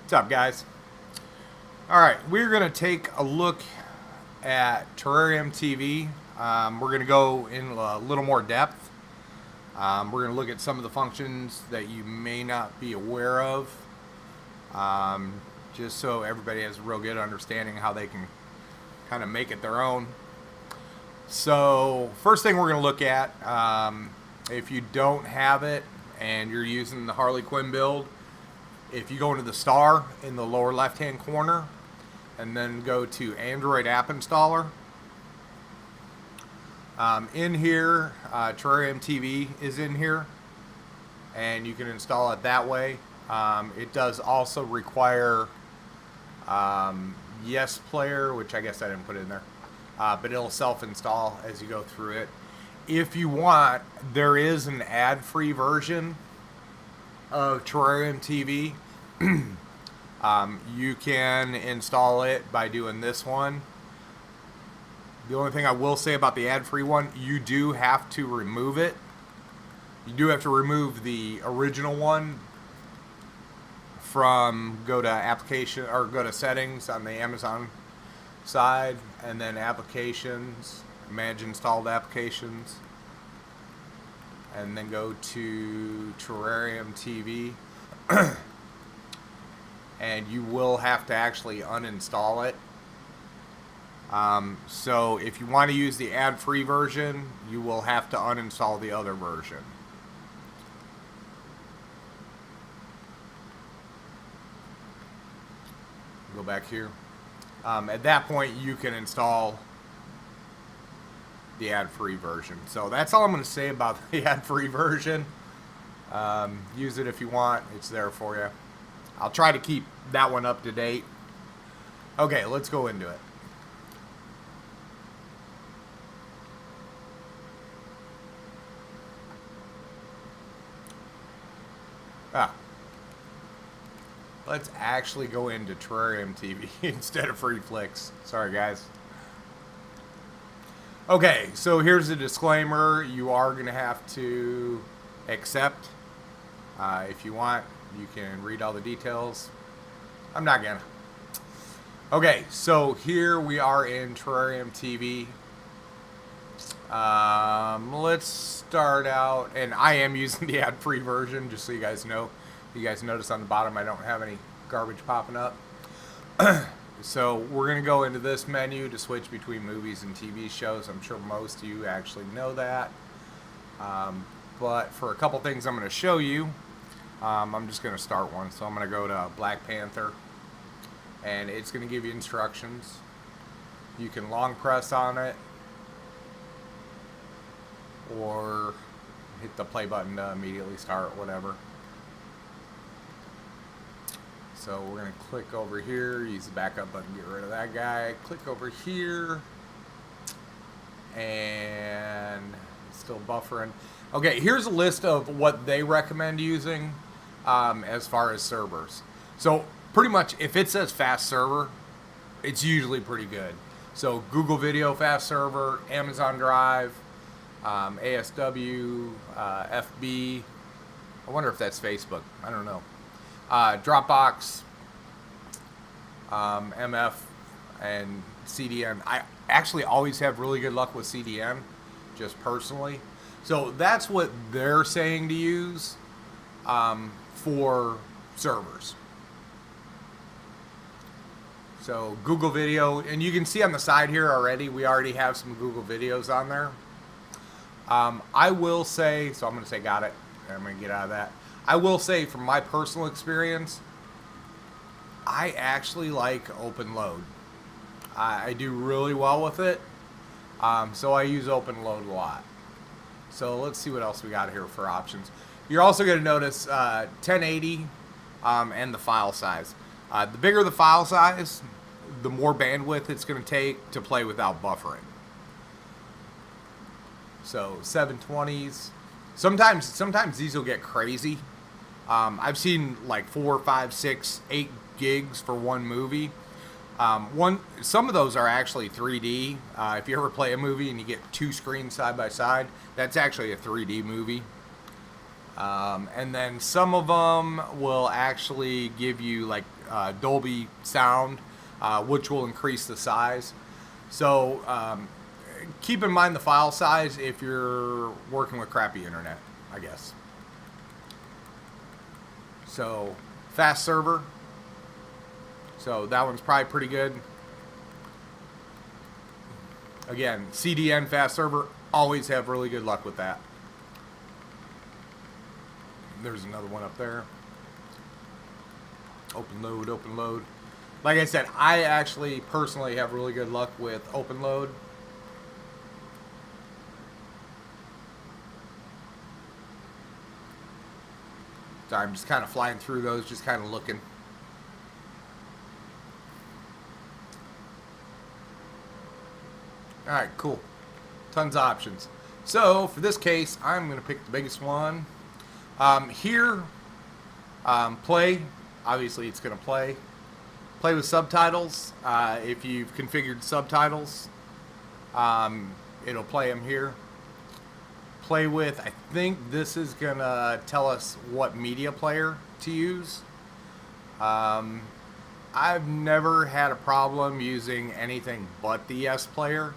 What's up, guys? Alright, we're going to take a look at Terrarium TV. We're going to go in a little more depth. We're going to look at some of the functions that you may not be aware of, just so everybody has a real good understanding how they can kind of make it their own. So, first thing we're going to look at, if you don't have it and you're using the Harley Quinn build, if you go into the star in the lower left hand corner and then go to Android app installer, in here Terrarium TV is in here and you can install it that way. It does also require Yes Player, which I guess I didn't put in there, but it'll self-install as you go through it. If you want, there is an ad-free version of Terrarium TV. You can install it by doing this one. The only thing I will say about the ad-free one, you do have to remove it. You do have to remove the original one from, go to application or go to settings on the Amazon side, and then applications, manage installed applications, and then go to Terrarium TV. And you will have to actually uninstall it. So if you want to use the ad-free version, you will have to uninstall the other version. Go back here. At that point, you can install the ad-free version. So that's all I'm going to say about the ad-free version. Use it if you want. It's there for you. I'll try to keep that one up to date. Okay, let's go into it. Let's actually go into Terrarium TV instead of Free Flicks. Sorry, guys. Okay, so here's a disclaimer. You are going to have to accept. If you want, you can read all the details. I'm not gonna. Okay, so here we are in Terrarium TV. Let's start out, and I am using the ad-free version, just so you guys know. You guys notice on the bottom I don't have any garbage popping up. So we're going to go into this menu to switch between movies and TV shows. I'm sure most of you actually know that. But for a couple things I'm going to show you, I'm just going to start one. So I'm going to go to Black Panther, and it's going to give you instructions. You can long press on it or hit the play button to immediately start, whatever. So we're going to click over here, use the backup button, get rid of that guy. Click over here, and it's still buffering. Okay, here's a list of what they recommend using as far as servers. So pretty much if it says fast server, it's usually pretty good. So Google Video Fast Server, Amazon Drive, ASW, FB. I wonder if that's Facebook. I don't know. Dropbox, MF, and CDN. I actually always have really good luck with CDN, just personally. So that's what they're saying to use for servers. So Google Video, and you can see on the side here already, we already have some Google videos on there. I will say, so I'm going to say got it, and I'm going to get out of that. I will say, from my personal experience, I actually like OpenLoad. I do really well with it, so I use OpenLoad a lot. So let's see what else we got here for options. You're also going to notice 1080 and the file size. The bigger the file size, the more bandwidth it's going to take to play without buffering. So 720s. Sometimes these will get crazy. I've seen like 4, 5, 6, 8 gigs for one movie. Some of those are actually 3D. If you ever play a movie and you get two screens side by side, that's actually a 3D movie. And then some of them will actually give you like Dolby sound, which will increase the size. So keep in mind the file size if you're working with crappy internet, I guess. So fast server. So that one's probably pretty good. Again, CDN fast server, always have really good luck with that. There's another one up there. Open load, open load. Like I said, I actually personally have really good luck with open load. So I'm just kind of flying through those, just kind of looking. Alright, cool. Tons of options. So, for this case, I'm going to pick the biggest one. Here, play. Obviously, it's going to play. Play with subtitles. If you've configured subtitles, it'll play them here. Play with, I think this is going to tell us what media player to use. I've never had a problem using anything but the S player.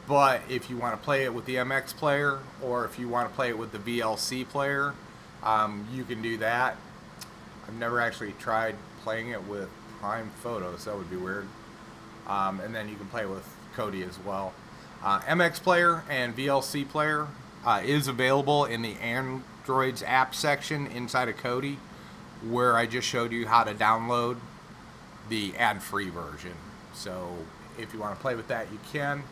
But if you want to play it with the MX player, or if you want to play it with the VLC player, you can do that. I've never actually tried playing it with Prime Photos. That would be weird. And then you can play with Kodi as well. MX player and VLC player is available in the Android's app section inside of Kodi, where I just showed you how to download the ad-free version. So if you want to play with that, you can.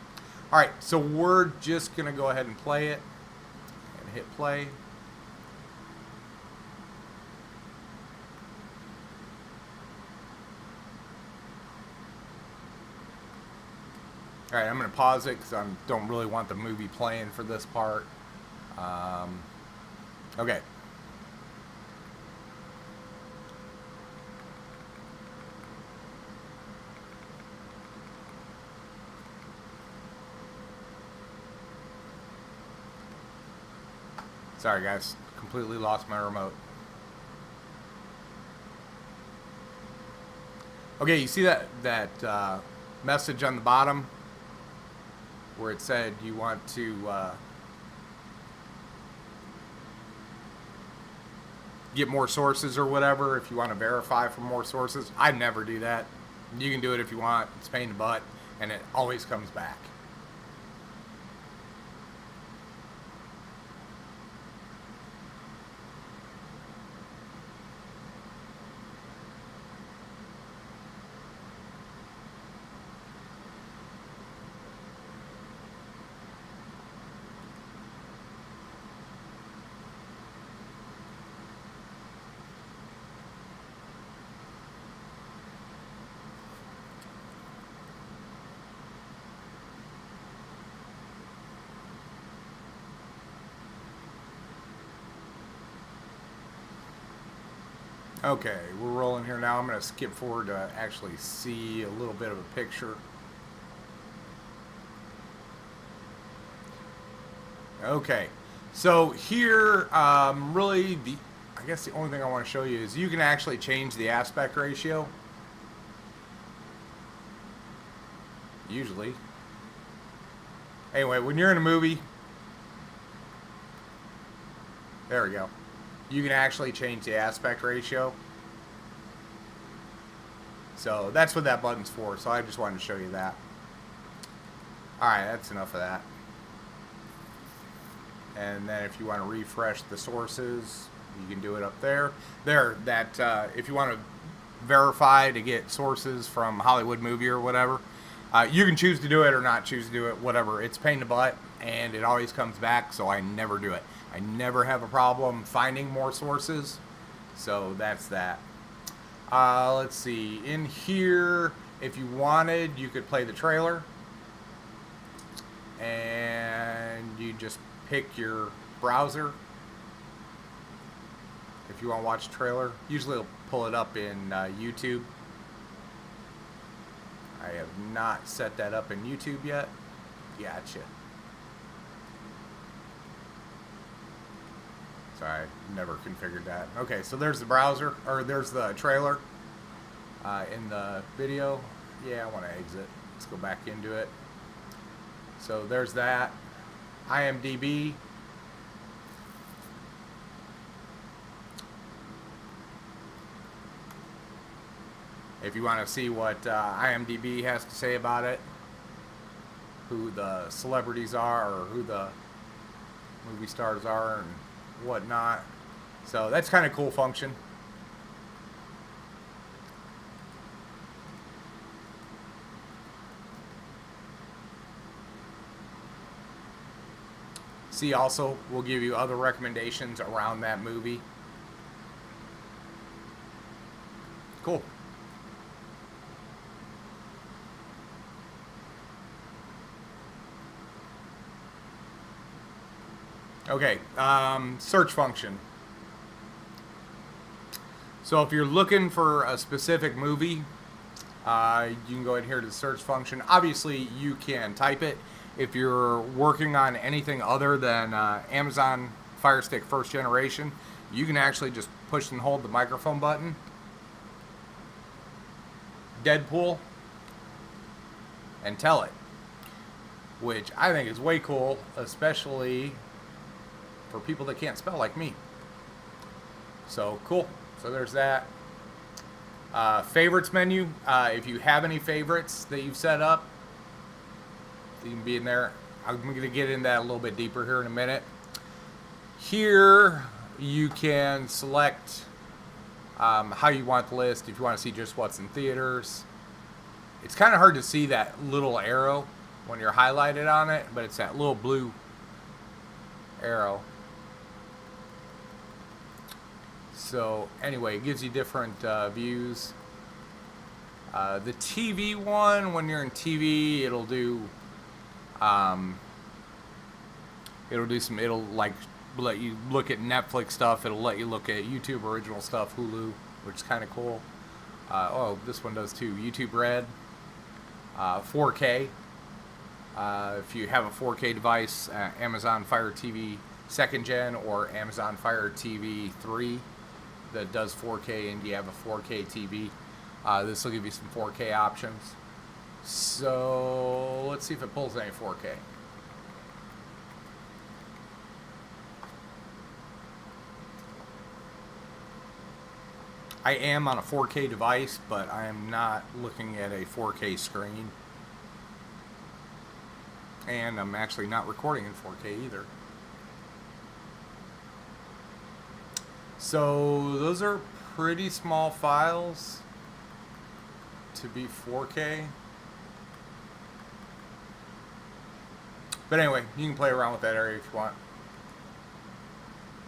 Alright, so we're just going to go ahead and play it and hit play. Alright, I'm going to pause it because I don't really want the movie playing for this part. Okay. Sorry guys, completely lost my remote. Okay, you see that message on the bottom where it said you want to get more sources or whatever, if you want to verify from more sources. I never do that. You can do it if you want. It's a pain in the butt, and it always comes back. Okay, we're rolling here now. I'm going to skip forward to actually see a little bit of a picture. Okay, so here, really, I guess the only thing I want to show you is you can actually change the aspect ratio. Usually. Anyway, when you're in a movie, there we go. You can actually change the aspect ratio. So that's what that button's for. So I just wanted to show you that. Alright, that's enough of that. And then if you want to refresh the sources, you can do it up there. If you want to verify to get sources from Hollywood Movie or whatever, you can choose to do it or not choose to do it, whatever. It's a pain in the butt, and it always comes back, so I never do it. I never have a problem finding more sources, so that's that. Let's see. In here, if you wanted, you could play the trailer, and you just pick your browser. If you want to watch a trailer, usually it'll pull it up in YouTube. I have not set that up in YouTube yet. Gotcha. Sorry, I never configured that. Okay, so there's the browser, or there's the trailer in the video. Yeah, I want to exit. Let's go back into it. So there's that. IMDb. If you want to see what IMDb has to say about it, who the celebrities are, or who the movie stars are, and whatnot. So that's kind of cool function. See, also, we'll give you other recommendations around that movie. Cool. Okay, search function. So if you're looking for a specific movie, you can go ahead here to the search function. Obviously, you can type it. If you're working on anything other than Amazon Fire Stick first generation, you can actually just push and hold the microphone button. Deadpool, and tell it, which I think is way cool, especially for people that can't spell like me. So cool. So there's that. Favorites menu. If you have any favorites that you've set up, you can be in there. I'm going to get into that a little bit deeper here in a minute. Here you can select how you want the list. If you want to see just what's in theaters. It's kind of hard to see that little arrow when you're highlighted on it, but it's that little blue arrow. So anyway, it gives you different views. The TV one, when you're in TV, it'll like let you look at Netflix stuff. It'll let you look at YouTube original stuff, Hulu, which is kind of cool. Oh, this one does too. YouTube Red, 4K. If you have a 4K device, Amazon Fire TV 2nd Gen or Amazon Fire TV 3 that does 4K, and you have a 4K TV, this will give you some 4K options. So let's see if it pulls any 4K. I am on a 4K device, but I am not looking at a 4K screen. And I'm actually not recording in 4K either. So those are pretty small files to be 4K. But anyway, you can play around with that area if you want.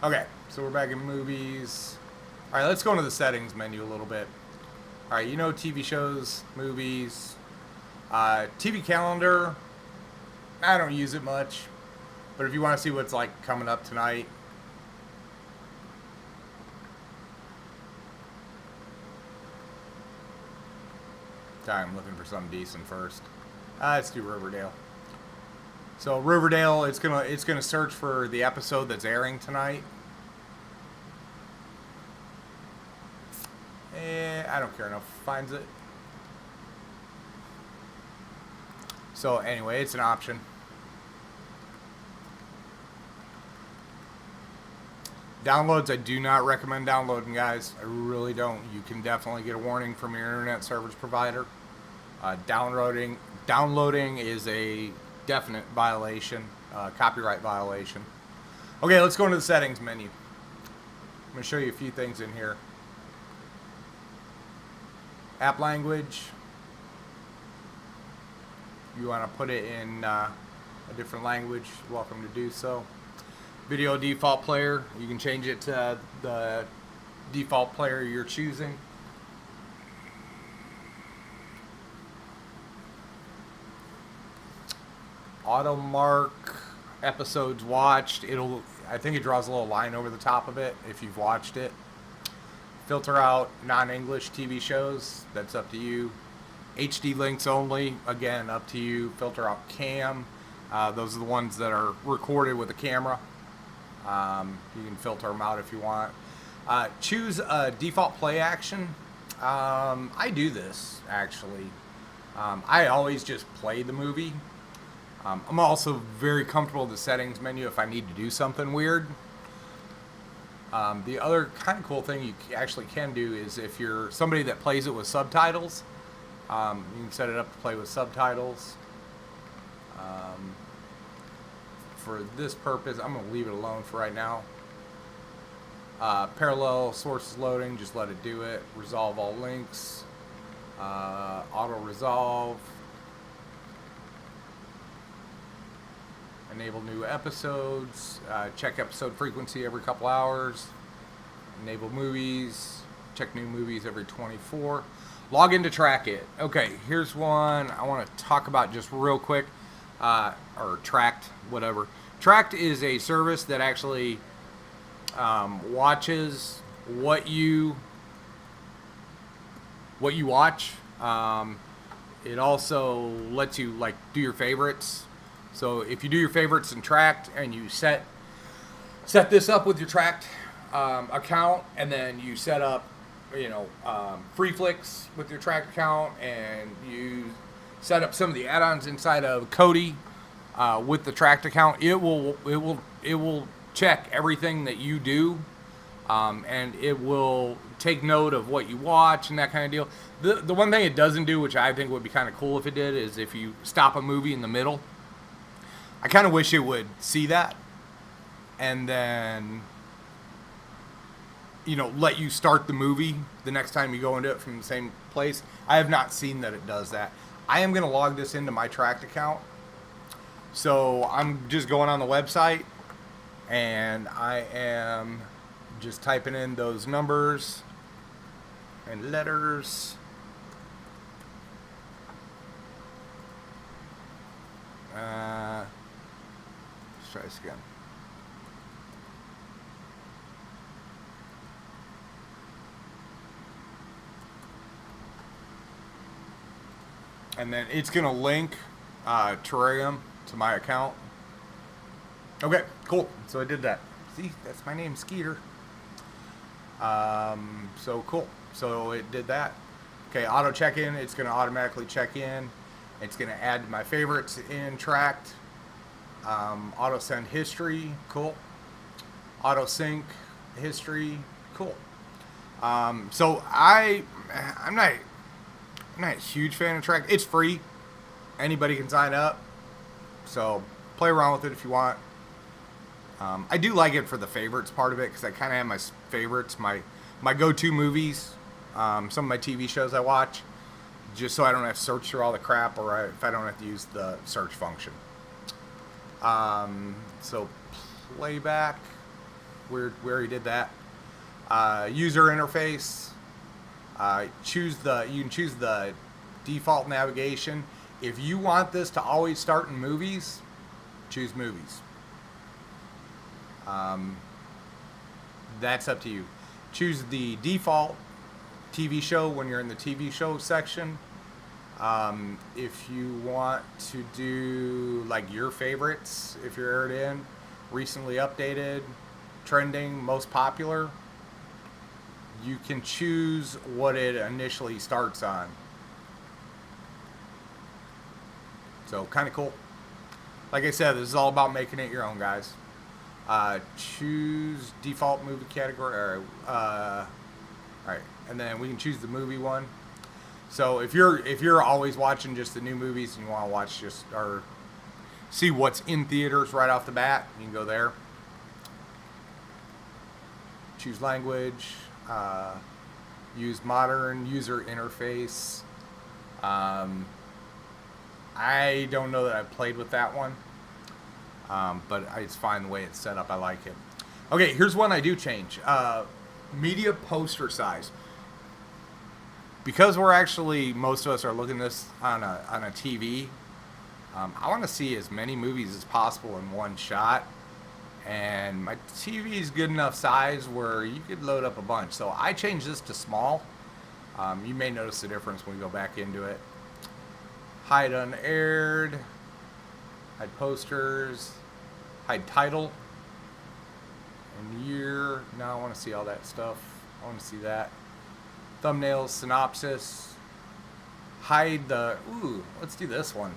Okay, so we're back in movies. Alright, let's go into the settings menu a little bit. Alright, you know TV shows, movies, TV calendar. I don't use it much, but if you want to see what's like coming up tonight, I'm looking for something decent first. Let's do Riverdale. So Riverdale, it's gonna search for the episode that's airing tonight. I don't care enough. Finds it. So anyway, it's an option. Downloads, I do not recommend downloading, guys. I really don't. You can definitely get a warning from your internet service provider. Downloading is a definite violation, copyright violation. Okay, let's go into the settings menu. I'm going to show you a few things in here. App language. You want to put it in a different language, you're welcome to do so. Video default player, you can change it to the default player you're choosing. Auto mark episodes watched. I think it draws a little line over the top of it if you've watched it. Filter out non-English TV shows. That's up to you. HD links only. Again, up to you. Filter out cam. Those are the ones that are recorded with a camera. You can filter them out if you want. Choose a default play action. I do this actually. I always just play the movie. I'm also very comfortable with the settings menu if I need to do something weird. The other kind of cool thing you actually can do is if you're somebody that plays it with subtitles, you can set it up to play with subtitles. For this purpose, I'm going to leave it alone for right now. Parallel sources loading, just let it do it. Resolve all links. Auto resolve. Enable new episodes. Check episode frequency every couple hours. Enable movies. Check new movies every 24. Log into Trakt. Okay, here's one I want to talk about just real quick. Or Trakt, whatever. Trakt is a service that actually watches what you watch. It also lets you like do your favorites. So if you do your favorites in Trakt and you set this up with your Trakt account, and then you set up free flicks with your Trakt account, and you set up some of the add-ons inside of Kodi with the Trakt account, it will check everything that you do, and it will take note of what you watch and that kind of deal. The one thing it doesn't do, which I think would be kind of cool if it did, is if you stop a movie in the middle. I kind of wish it would see that and then let you start the movie the next time you go into it from the same place. I have not seen that it does that. I am going to log this into my Trakt account. So I'm just going on the website, and I am just typing in those numbers and letters. Let's try this again. And then it's going to link Terrarium to my account. Okay, cool. So I did that. See, that's my name, Skeeter. So cool. So it did that. Okay, auto check-in. It's going to automatically check in. It's going to add my favorites in Trakt. Auto send history. Cool. Auto sync history. Cool. So I'm not a huge fan of Trakt. It's free. Anybody can sign up. So play around with it if you want. I do like it for the favorites part of it, because I kind of have my favorites, my go-to movies, some of my TV shows I watch, just so I don't have to search through all the crap, or if I don't have to use the search function. So playback, we already did that. User interface. You can choose the default navigation. If you want this to always start in movies, choose movies. That's up to you. Choose the default TV show when you're in the TV show section. If you want to do like your favorites, if you're aired in, recently updated, trending, most popular, you can choose what it initially starts on. So kind of cool. Like I said, this is all about making it your own, guys. Choose default movie category. All right, and then we can choose the movie one. So if you're always watching just the new movies and you want to watch or see what's in theaters right off the bat, you can go there. Choose language. Use modern user interface. I don't know that I've played with that one, but it's fine the way it's set up. I like it. Okay, here's one I do change. Media poster size. Because most of us are looking at this on a TV, I want to see as many movies as possible in one shot. And my TV is good enough size where you could load up a bunch. So I changed this to small. You may notice the difference when we go back into it. Hide unaired. Hide posters. Hide title. and year. Now I want to see all that stuff. I want to see that. Thumbnails, synopsis. Hide the... Ooh, let's do this one.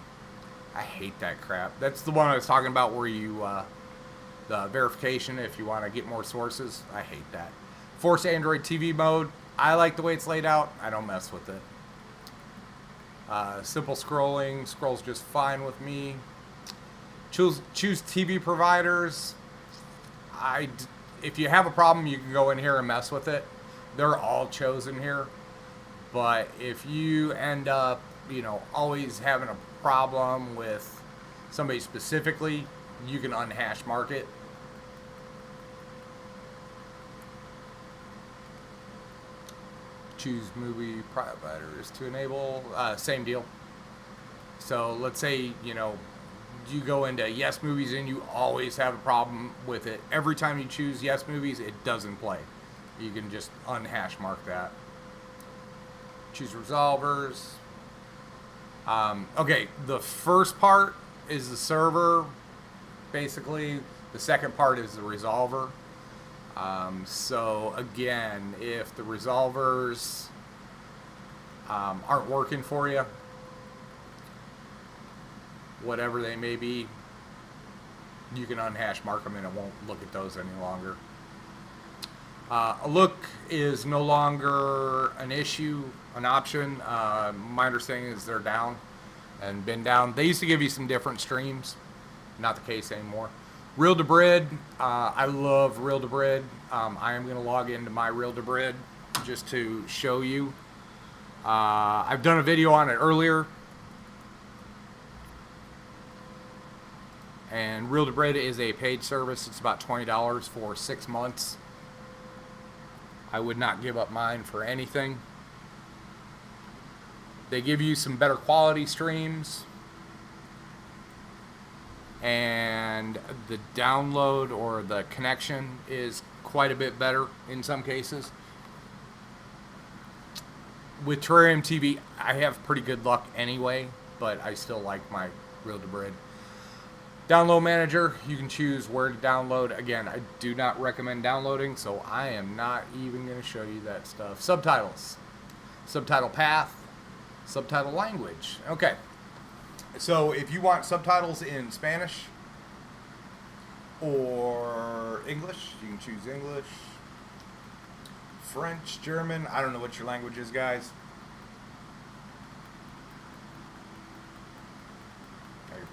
I hate that crap. That's the one I was talking about where you... the verification if you want to get more sources. I hate that. Force Android TV mode. I like the way it's laid out. I don't mess with it. Simple scrolling. Scrolls just fine with me. Choose TV providers. If you have a problem, you can go in here and mess with it. They're all chosen here. But if you end up, always having a problem with somebody specifically, you can unhash mark it. Choose movie providers to enable. Same deal. So let's say, you go into Yes Movies and you always have a problem with it. Every time you choose Yes Movies, it doesn't play. You can just unhash mark that. Choose resolvers. Okay, the first part is the server. Basically, the second part is the resolver. So again, if the resolvers aren't working for you, whatever they may be, you can unhash mark them and it won't look at those any longer. A look is no longer an issue, an option. My understanding is they're down and been down. They used to give you some different streams. Not the case anymore. Real-Debrid. I love Real-Debrid. I am going to log into my Real-Debrid just to show you. I've done a video on it earlier. And Real-Debrid is a paid service. It's about $20 for 6 months. I would not give up mine for anything. They give you some better quality streams. And the download or the connection is quite a bit better in some cases. With Terrarium TV, I have pretty good luck anyway, but I still like my Real-Debrid. Download manager, you can choose where to download. Again, I do not recommend downloading, so I am not even going to show you that stuff. Subtitles, subtitle path, subtitle language. Okay, so if you want subtitles in Spanish or English, you can choose English, French, German. I don't know what your language is, guys.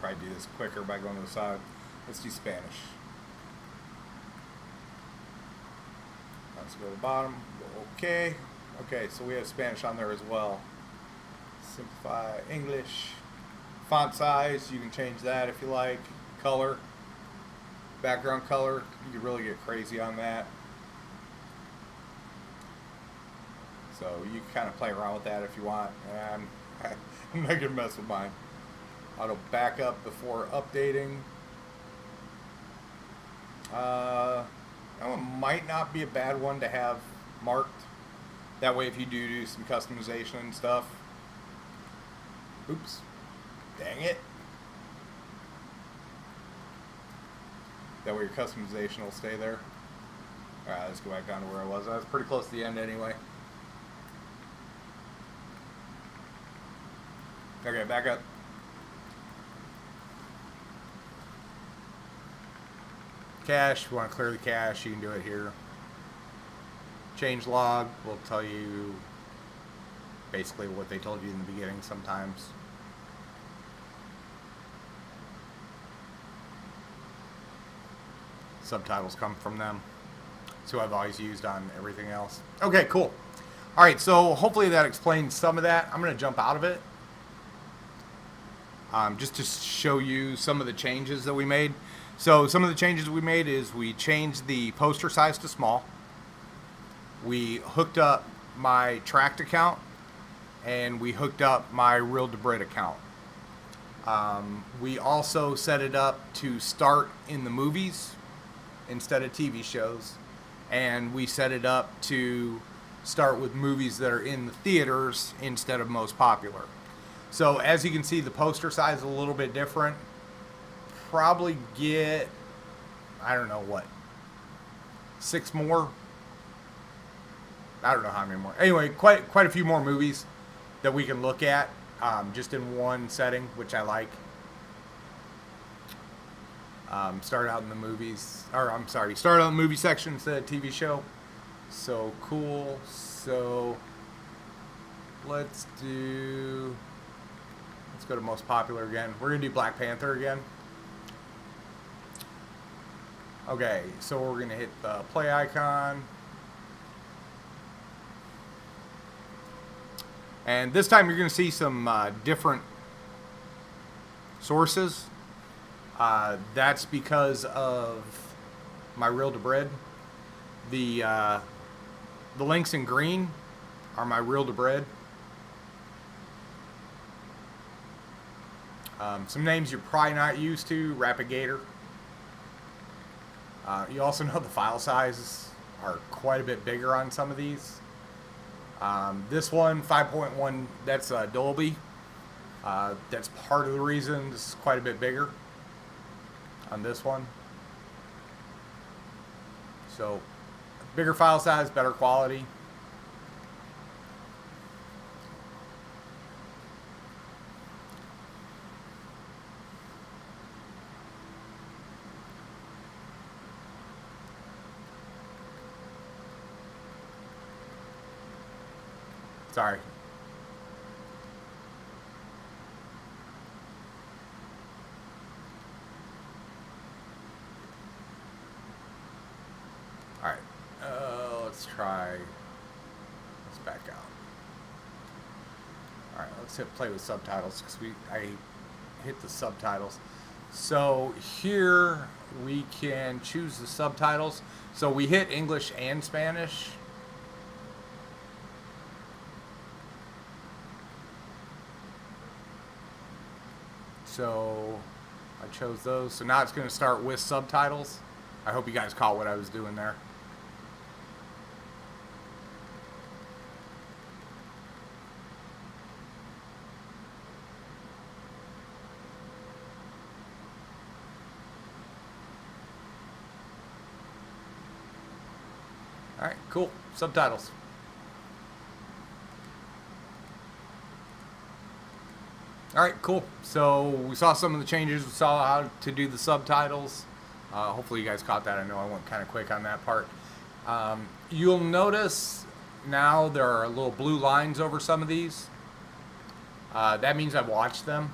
Probably do this quicker by going to the side. Let's do Spanish. Let's go to the bottom. Okay. Okay, so we have Spanish on there as well. Simplify English. Font size, you can change that if you like. Color. Background color. You can really get crazy on that. So you can kind of play around with that if you want. And I'm not going to mess with mine. Auto backup before updating. That one might not be a bad one to have marked. That way if you do some customization and stuff. Oops. Dang it. That way your customization will stay there. Alright, let's go back down to where I was. I was pretty close to the end anyway. Okay, back up. Cache, if you want to clear the cache, you can do it here. Change log will tell you basically what they told you in the beginning sometimes. Subtitles come from them. It's who I've always used on everything else. Okay, cool. Alright, so hopefully that explains some of that. I'm going to jump out of it. Just to show you some of the changes that we made. So some of the changes we made is we changed the poster size to small. We hooked up my Trakt account and we hooked up my Real-Debrid account. We also set it up to start in the movies instead of TV shows. And we set it up to start with movies that are in the theaters instead of most popular. So as you can see, the poster size is a little bit different. Probably get, I don't know what, 6 more. I don't know how many more. Anyway, quite a few more movies that we can look at just in one setting, which I like. Start out in the movies, or I'm sorry, start out in the movie section instead of TV show. So cool. So let's go to most popular again. We're gonna do Black Panther again. Okay, so we're gonna hit the play icon. And this time you're going to see some different sources. That's because of my Real-Debrid. The links in green are my Real-Debrid. Some names you're probably not used to. Rapid Gator. You also know the file sizes are quite a bit bigger on some of these. This one, 5.1, that's Dolby. That's part of the reason this is quite a bit bigger on this one. So, bigger file size, better quality. Sorry. Alright. Let's try. Let's back out. Alright, let's hit play with subtitles because I hit the subtitles. So here we can choose the subtitles. So we hit English and Spanish. So I chose those. So now it's going to start with subtitles. I hope you guys caught what I was doing there. All right, cool. Subtitles. Alright, cool. So we saw some of the changes. We saw how to do the subtitles. Hopefully you guys caught that. I know I went kind of quick on that part. You'll notice now there are little blue lines over some of these. That means I've watched them.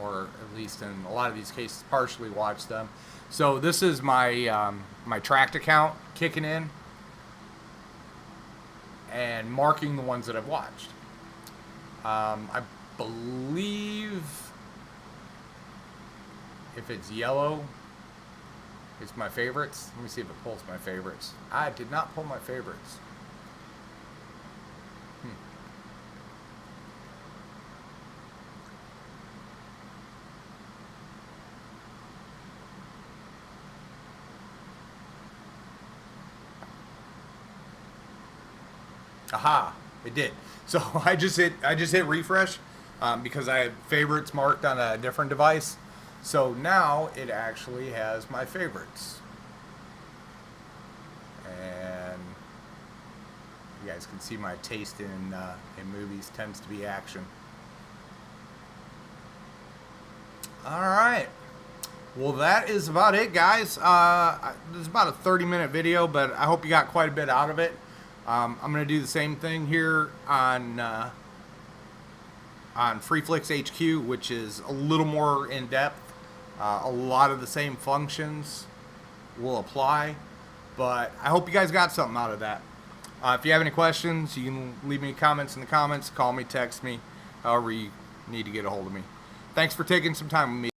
Or at least in a lot of these cases, partially watched them. So this is my, my Trakt account kicking in and marking the ones that I've watched. I believe if it's yellow, it's my favorites. Let me see if it pulls my favorites. I did not pull my favorites. Aha, it did. So I just hit refresh because I had favorites marked on a different device. So now it actually has my favorites. And you guys can see my taste in movies tends to be action. All right. Well, that is about it, guys. This is about a 30-minute video, but I hope you got quite a bit out of it. I'm going to do the same thing here on FreeFlix HQ, which is a little more in-depth. A lot of the same functions will apply, but I hope you guys got something out of that. If you have any questions, you can leave me comments in the comments, call me, text me, however you need to get a hold of me. Thanks for taking some time with me.